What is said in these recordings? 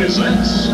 presents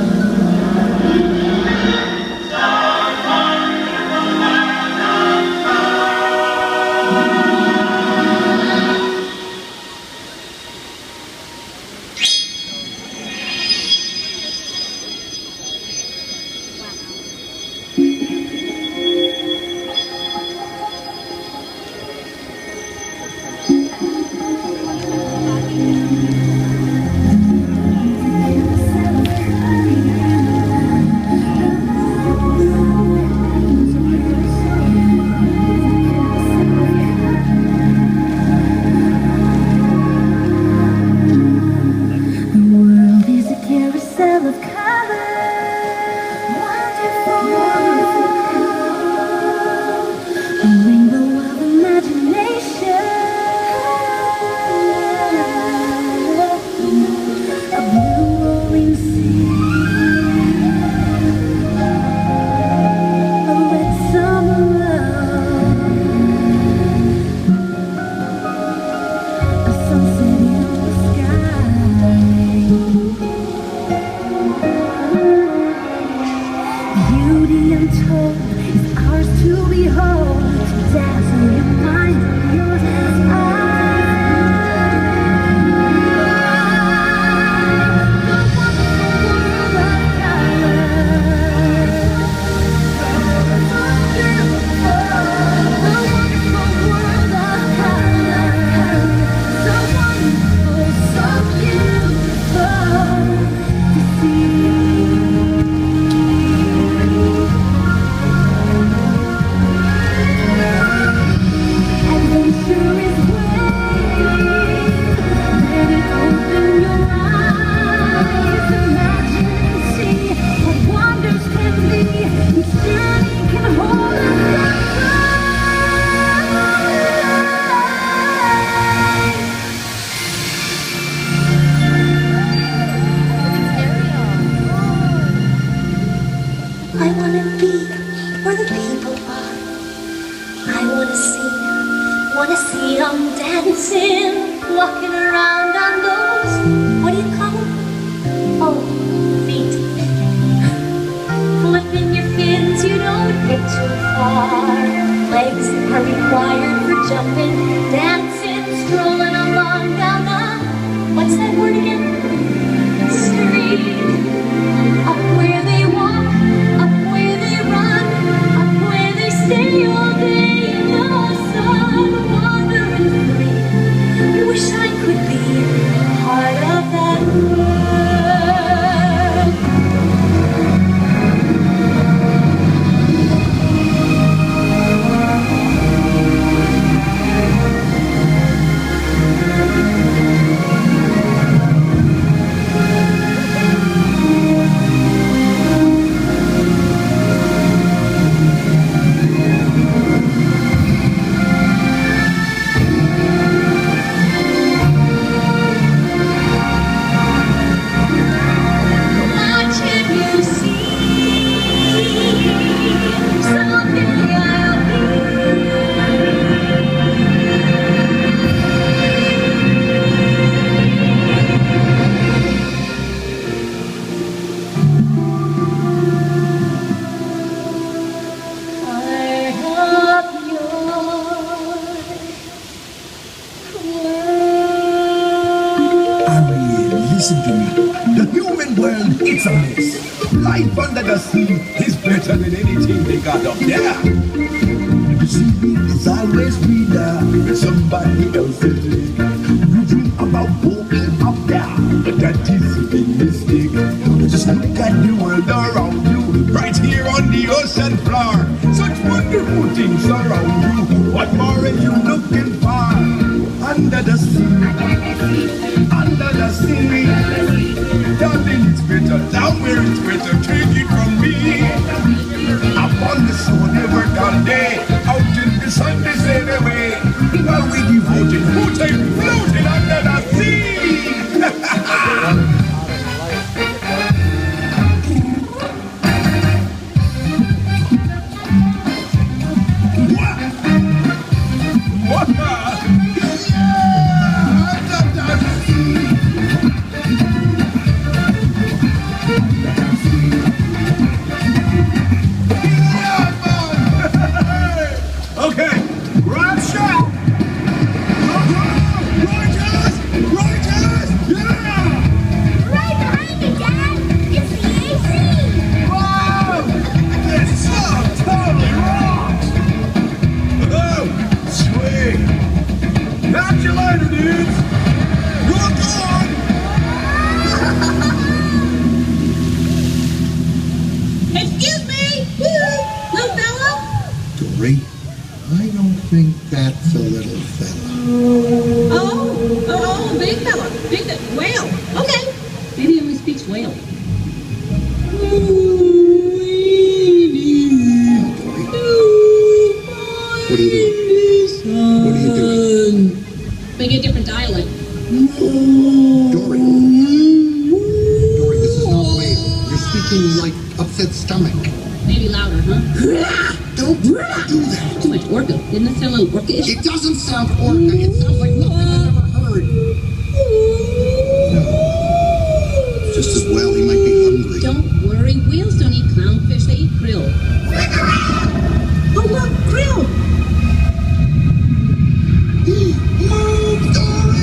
listen to me. The human world, it's a mess. Life under the sea is better than anything they got up there. The sea is always greener than somebody else's lake. You dream about walking up there, but that is a big mistake. Just look at the world around you, right here on the ocean floor. Such wonderful things around you. What more are you looking for? Under the sea, under the sea. Darling, it's better down where it's better. Take it from me. Up on the shore, they work all day. Out in the sun, they sail away. While we devoted, floating under the sea. hungry. I don't think that's a little fella. Oh, big fella. Whale. Okay. Maybe he only speaks whale. What are you doing? What are you doing? Maybe a different dialect. Dory. Dory, this is not whale. You're speaking like upset stomach. Maybe louder, huh? Don't do that. Too much orca. Didn't that sound a little orca-ish? It doesn't sound orca. It sounds like nothing I've ever heard. Just as well, he might be hungry. Don't worry. Whales don't eat clownfish. They eat krill. Oh, look, krill. Move, Dory!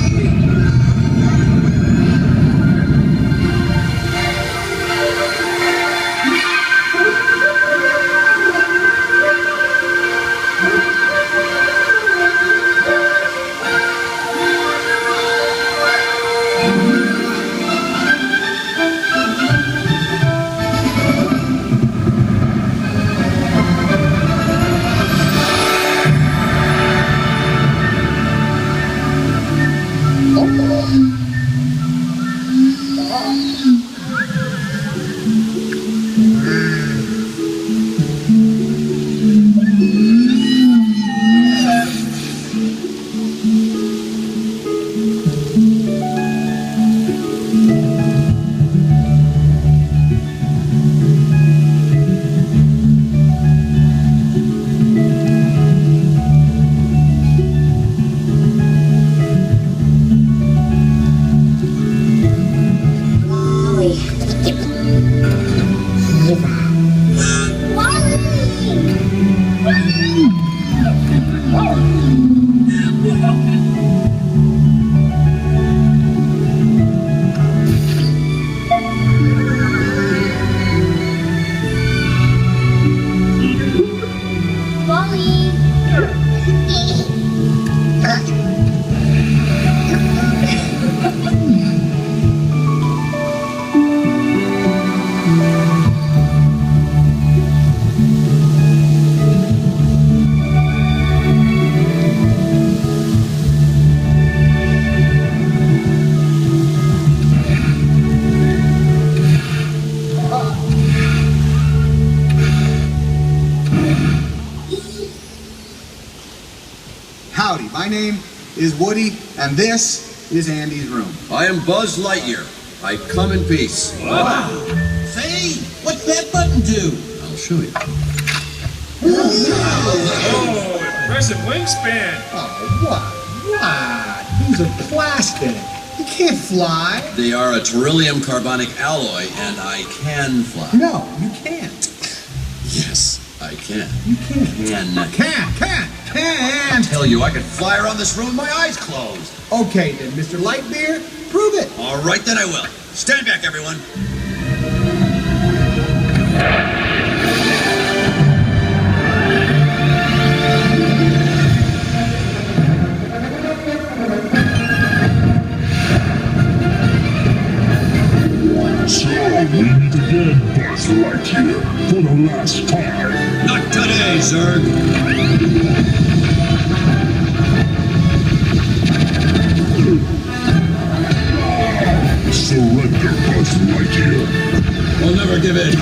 Howdy, my name is Woody, and this is Andy's room. I am Buzz Lightyear. I come in peace. Wow. Say, what's that button do? I'll show you. Oh, impressive wingspan. Oh, what? These are plastic. You can't fly. They are a beryllium carbonic alloy, and I can fly. No, you can't. Yes, I can. You can't. Can. Can't. Tell you, I could fly around this room with my eyes closed. Okay then, Mr. Lightbeer, prove it. All right, then I will. Stand back, everyone. So, we meet again, Buzz Lightyear, for the last time. Not today, Zurg. Surrender, Buzz Lightyear. We'll never give in.